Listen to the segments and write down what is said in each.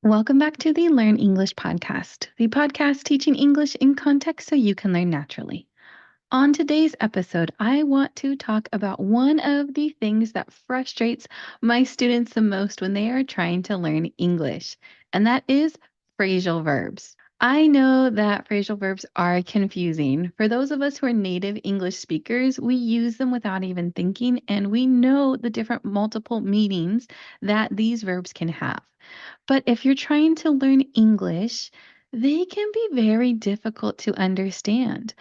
Welcome back to the Learn English podcast, the podcast teaching English in context so you can learn naturally. On today's episode, I want to talk about one of the things that frustrates my students the most when they are trying to learn English, and that is phrasal verbs. I know that phrasal verbs are confusing. For those of us who are native English speakers, we use them without even thinking, and we know the different multiple meanings that these verbs can have. But if you're trying to learn English, they can be very difficult to understand.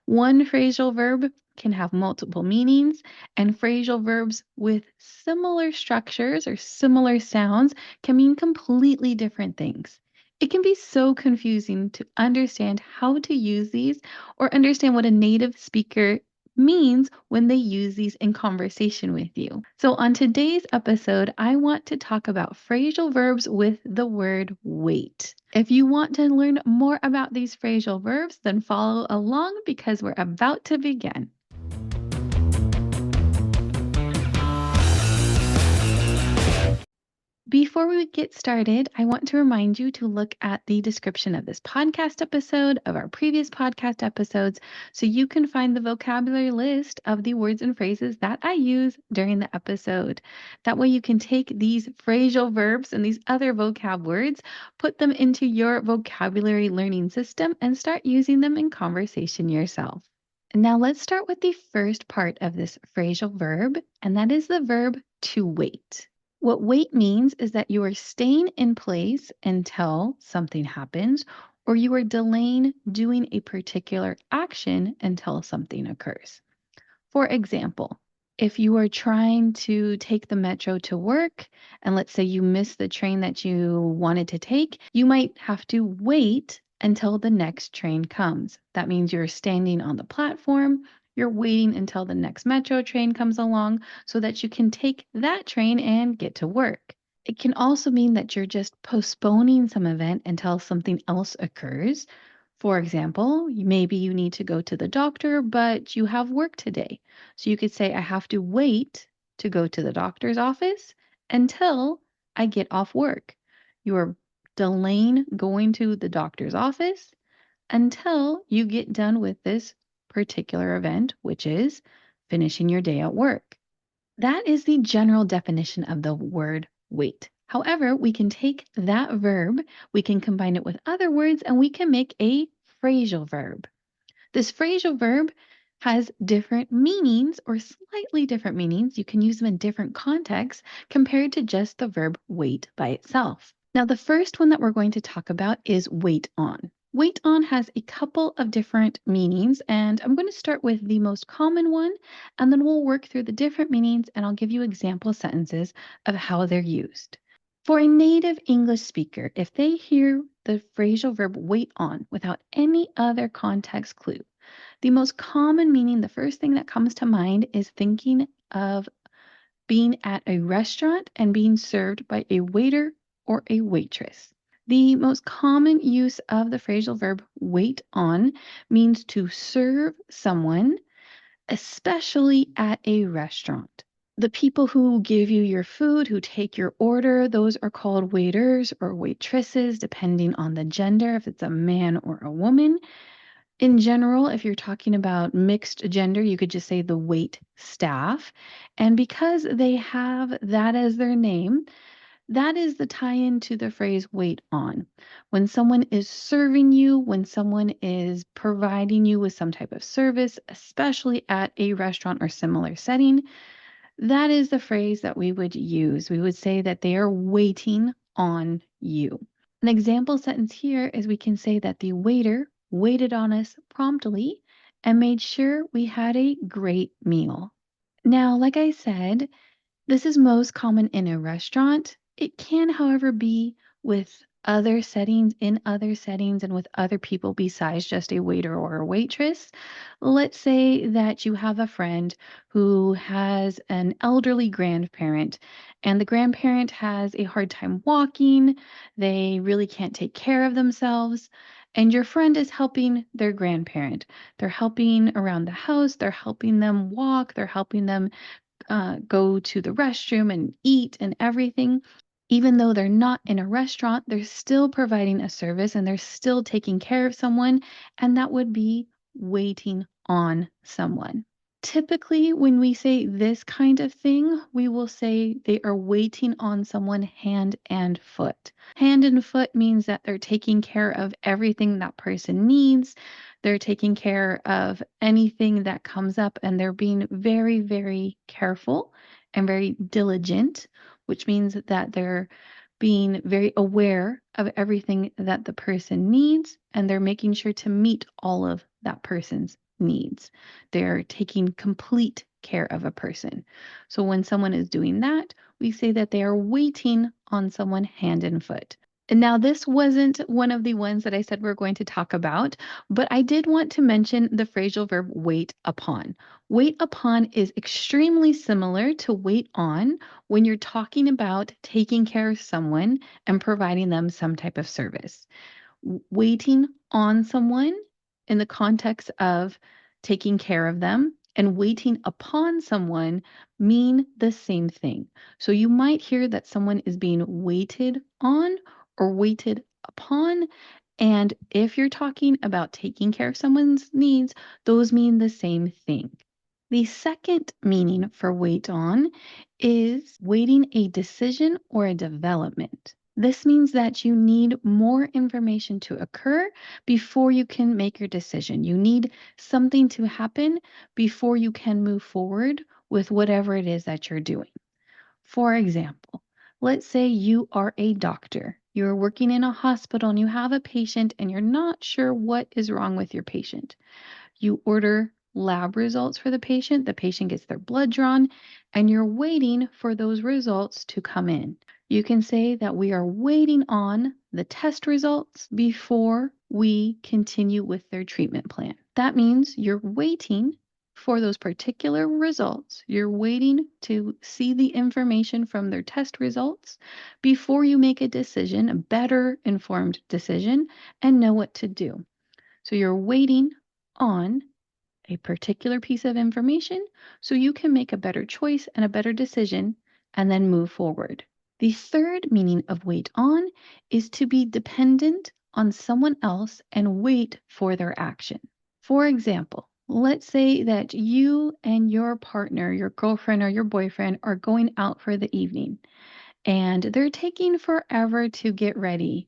One phrasal verb can have multiple meanings, and phrasal verbs with similar structures or similar sounds can mean completely different things. It can be so confusing to understand how to use these or understand what a native speaker means when they use these in conversation with you. So, on today's episode, I want to talk about phrasal verbs with the word wait. If you want to learn more about these phrasal verbs, then follow along because we're about to begin. Before we get started, I want to remind you to look at the description of this podcast episode, of our previous podcast episodes, so you can find the vocabulary list of the words and phrases that I use during the episode. That way you can take these phrasal verbs and these other vocab words, put them into your vocabulary learning system, and start using them in conversation yourself. Now let's start with the first part of this phrasal verb, and that is the verb to wait. What wait means is that you are staying in place until something happens, or you are delaying doing a particular action until something occurs. For example, if you are trying to take the metro to work, and let's say you miss the train that you wanted to take, you might have to wait until the next train comes. That means you're standing on the platform, you're waiting until the next metro train comes along so that you can take that train and get to work. It can also mean that you're just postponing some event until something else occurs. For example, maybe you need to go to the doctor, but you have work today. So you could say, I have to wait to go to the doctor's office until I get off work. You are delaying going to the doctor's office until you get done with this particular event, which is finishing your day at work. That is the general definition of the word wait. However, we can take that verb, we can combine it with other words, and we can make a phrasal verb. This phrasal verb has different meanings or slightly different meanings. You can use them in different contexts compared to just the verb wait by itself. Now, the first one that we're going to talk about is wait on. Wait on has a couple of different meanings, and I'm going to start with the most common one, and then we'll work through the different meanings, and I'll give you example sentences of how they're used. For a native English speaker, if they hear the phrasal verb wait on without any other context clue, the most common meaning, the first thing that comes to mind is thinking of being at a restaurant and being served by a waiter or a waitress. The most common use of the phrasal verb wait on means to serve someone, especially at a restaurant. The people who give you your food, who take your order, those are called waiters or waitresses, depending on the gender, if it's a man or a woman. In general, if you're talking about mixed gender, you could just say the wait staff. And because they have that as their name, that is the tie-in to the phrase wait on. When someone is serving you, when someone is providing you with some type of service, especially at a restaurant or similar setting, that is the phrase that we would use. We would say that they are waiting on you. An example sentence here is we can say that the waiter waited on us promptly and made sure we had a great meal. Now, like I said, this is most common in a restaurant. It can, however, be with other settings, in other settings, and with other people besides just a waiter or a waitress. Let's say that you have a friend who has an elderly grandparent, and the grandparent has a hard time walking. They really can't take care of themselves. And your friend is helping their grandparent. They're helping around the house, they're helping them walk, they're helping them go to the restroom and eat and everything. Even though they're not in a restaurant, they're still providing a service and they're still taking care of someone, and that would be waiting on someone. Typically, when we say this kind of thing, we will say they are waiting on someone hand and foot. Hand and foot means that they're taking care of everything that person needs. They're taking care of anything that comes up, and they're being very, very careful and very diligent, which means that they're being very aware of everything that the person needs, and they're making sure to meet all of that person's needs. They're taking complete care of a person. So when someone is doing that, we say that they are waiting on someone hand and foot. And now, this wasn't one of the ones that I said we're going to talk about, but I did want to mention the phrasal verb wait upon. Wait upon is extremely similar to wait on when you're talking about taking care of someone and providing them some type of service. Waiting on someone in the context of taking care of them and waiting upon someone mean the same thing. So you might hear that someone is being waited on or waited upon. And if you're talking about taking care of someone's needs, those mean the same thing. The second meaning for wait on is waiting a decision or a development. This means that you need more information to occur before you can make your decision. You need something to happen before you can move forward with whatever it is that you're doing. For example, let's say you are a doctor. You're working in a hospital and you have a patient and you're not sure what is wrong with your patient. You order lab results for the patient gets their blood drawn, and you're waiting for those results to come in. You can say that we are waiting on the test results before we continue with their treatment plan. That means you're waiting for those particular results. You're waiting to see the information from their test results before you make a decision, a better informed decision, and know what to do. So you're waiting on a particular piece of information so you can make a better choice and a better decision and then move forward. The third meaning of wait on is to be dependent on someone else and wait for their action. For example, let's say that you and your partner, your girlfriend or your boyfriend, are going out for the evening and they're taking forever to get ready.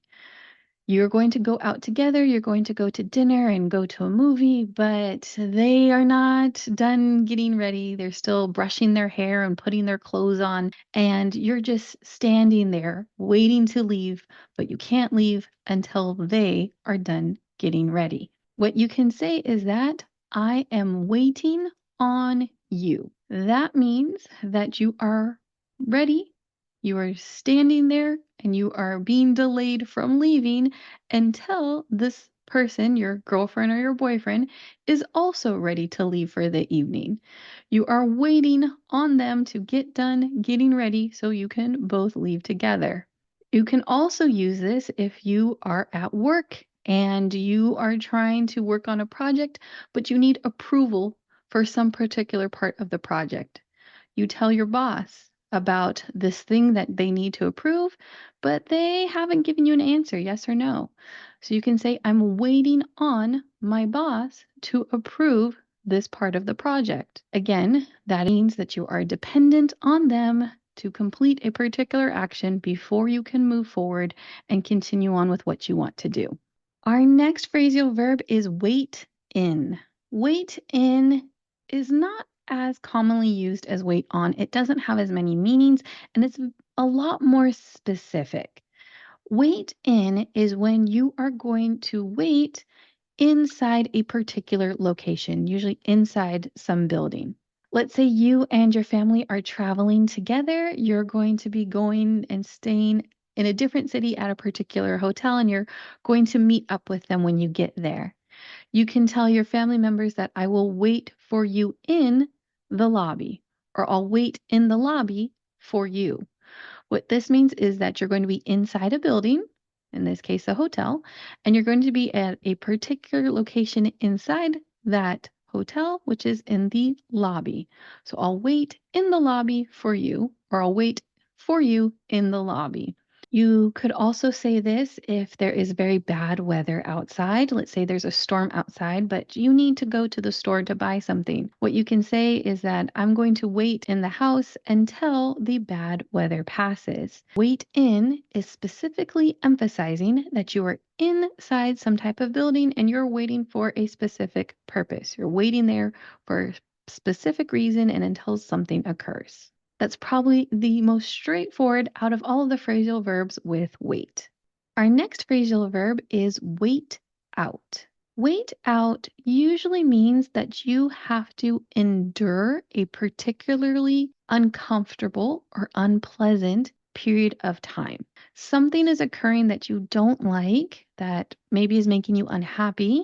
You're going to go out together, you're going to go to dinner and go to a movie, but they are not done getting ready. They're still brushing their hair and putting their clothes on, and you're just standing there waiting to leave, but you can't leave until they are done getting ready. What you can say is that I am waiting on you. That means that you are ready, you are standing there, and you are being delayed from leaving until this person, your girlfriend or your boyfriend, is also ready to leave for the evening. You are waiting on them to get done getting ready so you can both leave together. You can also use this if you are at work and you are trying to work on a project, but you need approval for some particular part of the project. You tell your boss about this thing that they need to approve, but they haven't given you an answer, yes or no. So you can say, I'm waiting on my boss to approve this part of the project. Again, that means that you are dependent on them to complete a particular action before you can move forward and continue on with what you want to do. Our next phrasal verb is wait in. Wait in is not as commonly used as wait on. It doesn't have as many meanings and it's a lot more specific. Wait in is when you are going to wait inside a particular location, usually inside some building. Let's say you and your family are traveling together. You're going to be going and staying in a different city at a particular hotel, and you're going to meet up with them when you get there. You can tell your family members that I will wait for you in the lobby, or I'll wait in the lobby for you. What this means is that you're going to be inside a building, in this case, a hotel, and you're going to be at a particular location inside that hotel, which is in the lobby. So I'll wait in the lobby for you, or I'll wait for you in the lobby. You could also say this if there is very bad weather outside. Let's say there's a storm outside, but you need to go to the store to buy something. What you can say is that I'm going to wait in the house until the bad weather passes. Wait in is specifically emphasizing that you are inside some type of building and you're waiting for a specific purpose. You're waiting there for a specific reason and until something occurs. That's probably the most straightforward out of all of the phrasal verbs with wait. Our next phrasal verb is wait out. Wait out usually means that you have to endure a particularly uncomfortable or unpleasant period of time. Something is occurring that you don't like, that maybe is making you unhappy,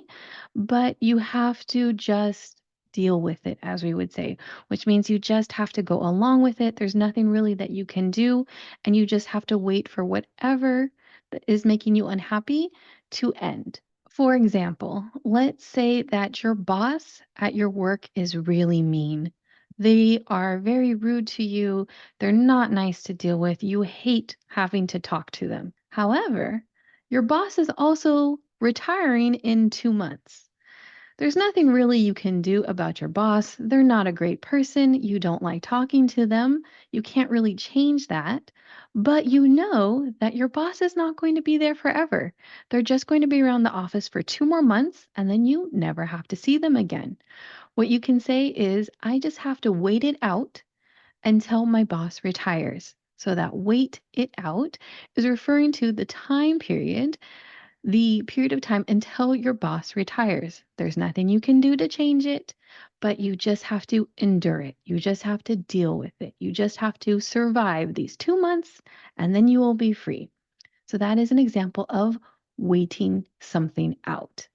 but you have to just deal with it, as we would say, which means you just have to go along with it. There's nothing really that you can do, and you just have to wait for whatever that is making you unhappy to end. For example, let's say that your boss at your work is really mean. They are very rude to you. They're not nice to deal with. You hate having to talk to them. However, your boss is also retiring in 2 months. There's nothing really you can do about your boss. They're not a great person. You don't like talking to them. You can't really change that. But you know that your boss is not going to be there forever. They're just going to be around the office for 2 more months and then you never have to see them again. What you can say is, I just have to wait it out until my boss retires. So that wait it out is referring to the period of time until your boss retires. There's nothing you can do to change it, but you just have to endure it. You just have to deal with it. You just have to survive these 2 months and then you will be free. So that is an example of waiting something out.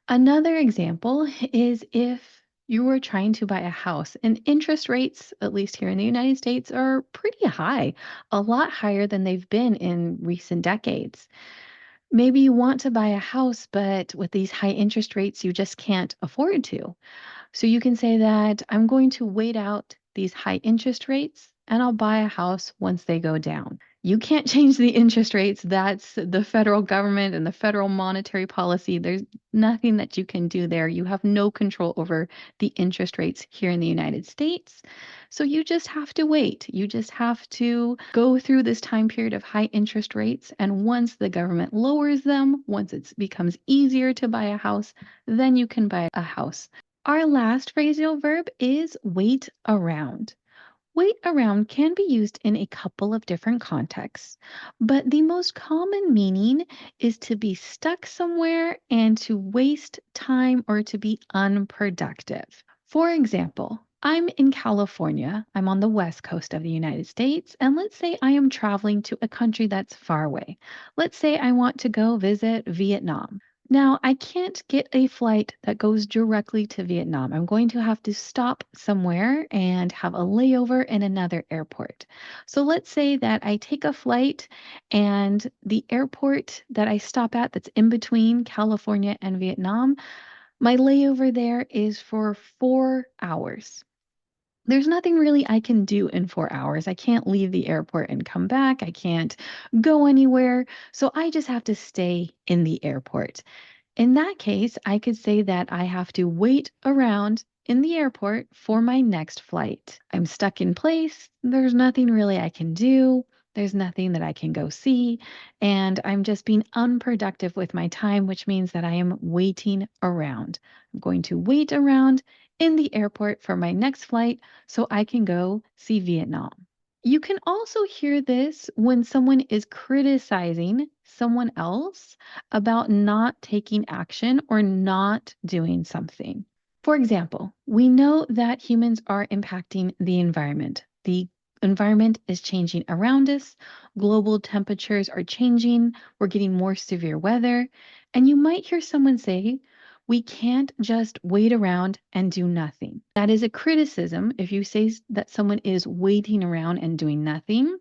Another example is if you were trying to buy a house and interest rates, at least here in the United States, are pretty high, a lot higher than they've been in recent decades. Maybe you want to buy a house, but with these high interest rates, you just can't afford to. So you can say that I'm going to wait out these high interest rates and I'll buy a house once they go down. You can't change the interest rates. That's the federal government and the federal monetary policy. There's nothing that you can do there. You have no control over the interest rates here in the United States. So you just have to wait. You just have to go through this time period of high interest rates. And once the government lowers them, once it becomes easier to buy a house, then you can buy a house. Our last phrasal verb is wait around. Wait around can be used in a couple of different contexts, but the most common meaning is to be stuck somewhere and to waste time or to be unproductive. For example, I'm in California, I'm on the west coast of the United States, and let's say I am traveling to a country that's far away. Let's say I want to go visit Vietnam. Now, I can't get a flight that goes directly to Vietnam. I'm going to have to stop somewhere and have a layover in another airport. So let's say that I take a flight and the airport that I stop at that's in between California and Vietnam, my layover there is for 4 hours. There's nothing really I can do in 4 hours. I can't leave the airport and come back. I can't go anywhere. So I just have to stay in the airport. In that case, I could say that I have to wait around in the airport for my next flight. I'm stuck in place. There's nothing really I can do. There's nothing that I can go see. And I'm just being unproductive with my time, which means that I am waiting around. I'm going to wait around in the airport for my next flight so I can go see Vietnam. You can also hear this when someone is criticizing someone else about not taking action or not doing something. For example, we know that humans are impacting the environment. The environment is changing around us. Global temperatures are changing. We're getting more severe weather. And you might hear someone say, we can't just wait around and do nothing. That is a criticism if you say that someone is waiting around and doing nothing,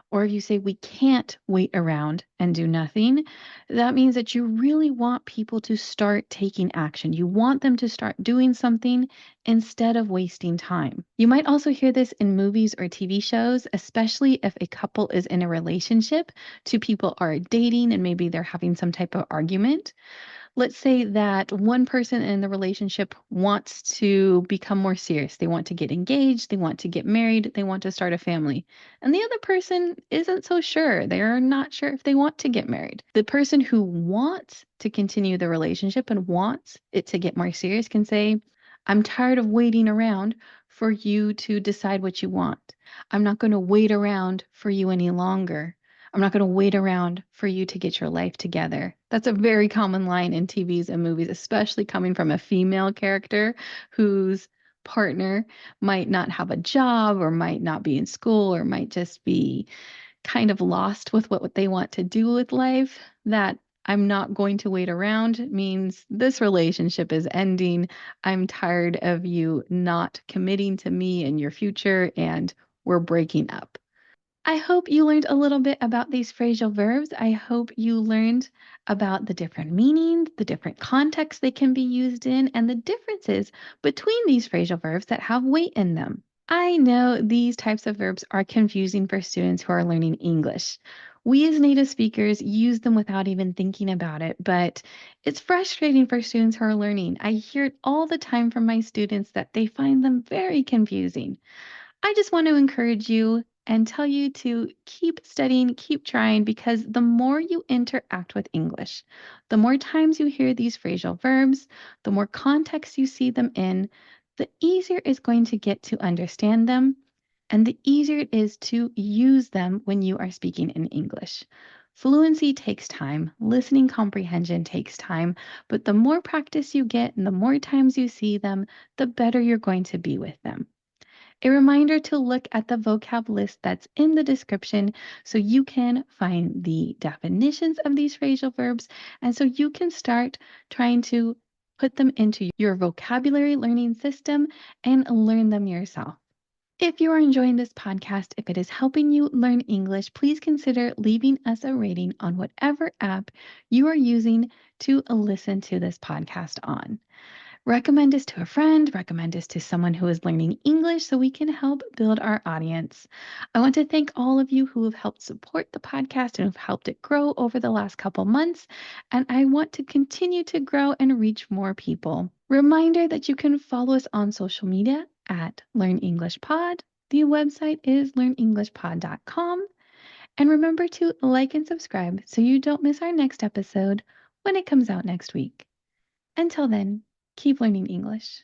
Or if you say we can't wait around and do nothing, that means that you really want people to start taking action. You want them to start doing something instead of wasting time. You might also hear this in movies or TV shows, especially if a couple is in a relationship. Two people are dating and maybe they're having some type of argument. Let's say that one person in the relationship wants to become more serious. They want to get engaged, they want to get married, they want to start a family. And the other person isn't so sure. They're not sure if they want to get married. The person who wants to continue the relationship and wants it to get more serious can say, I'm tired of waiting around for you to decide what you want. I'm not going to wait around for you any longer. I'm not going to wait around for you to get your life together. That's a very common line in TVs and movies, especially coming from a female character whose partner might not have a job or might not be in school or might just be kind of lost with what they want to do with life. That I'm not going to wait around means this relationship is ending. I'm tired of you not committing to me and your future, and we're breaking up. I hope you learned a little bit about these phrasal verbs. I hope you learned about the different meanings, the different contexts they can be used in, and the differences between these phrasal verbs that have weight in them. I know these types of verbs are confusing for students who are learning English. We as native speakers use them without even thinking about it, but it's frustrating for students who are learning. I hear it all the time from my students that they find them very confusing. I just want to encourage you and tell you to keep studying, keep trying, because the more you interact with English, the more times you hear these phrasal verbs, the more context you see them in, the easier it's going to get to understand them, and the easier it is to use them when you are speaking in English. Fluency takes time, listening comprehension takes time, but the more practice you get and the more times you see them, the better you're going to be with them. A reminder to look at the vocab list that's in the description so you can find the definitions of these phrasal verbs and so you can start trying to put them into your vocabulary learning system and learn them yourself. If you are enjoying this podcast, if it is helping you learn English, please consider leaving us a rating on whatever app you are using to listen to this podcast on. Recommend us to a friend, recommend us to someone who is learning English so we can help build our audience. I want to thank all of you who have helped support the podcast and have helped it grow over the last couple months. And I want to continue to grow and reach more people. Reminder that you can follow us on social media at Learn English Pod. The website is learnenglishpod.com. And remember to like and subscribe so you don't miss our next episode when it comes out next week. Until then, keep learning English.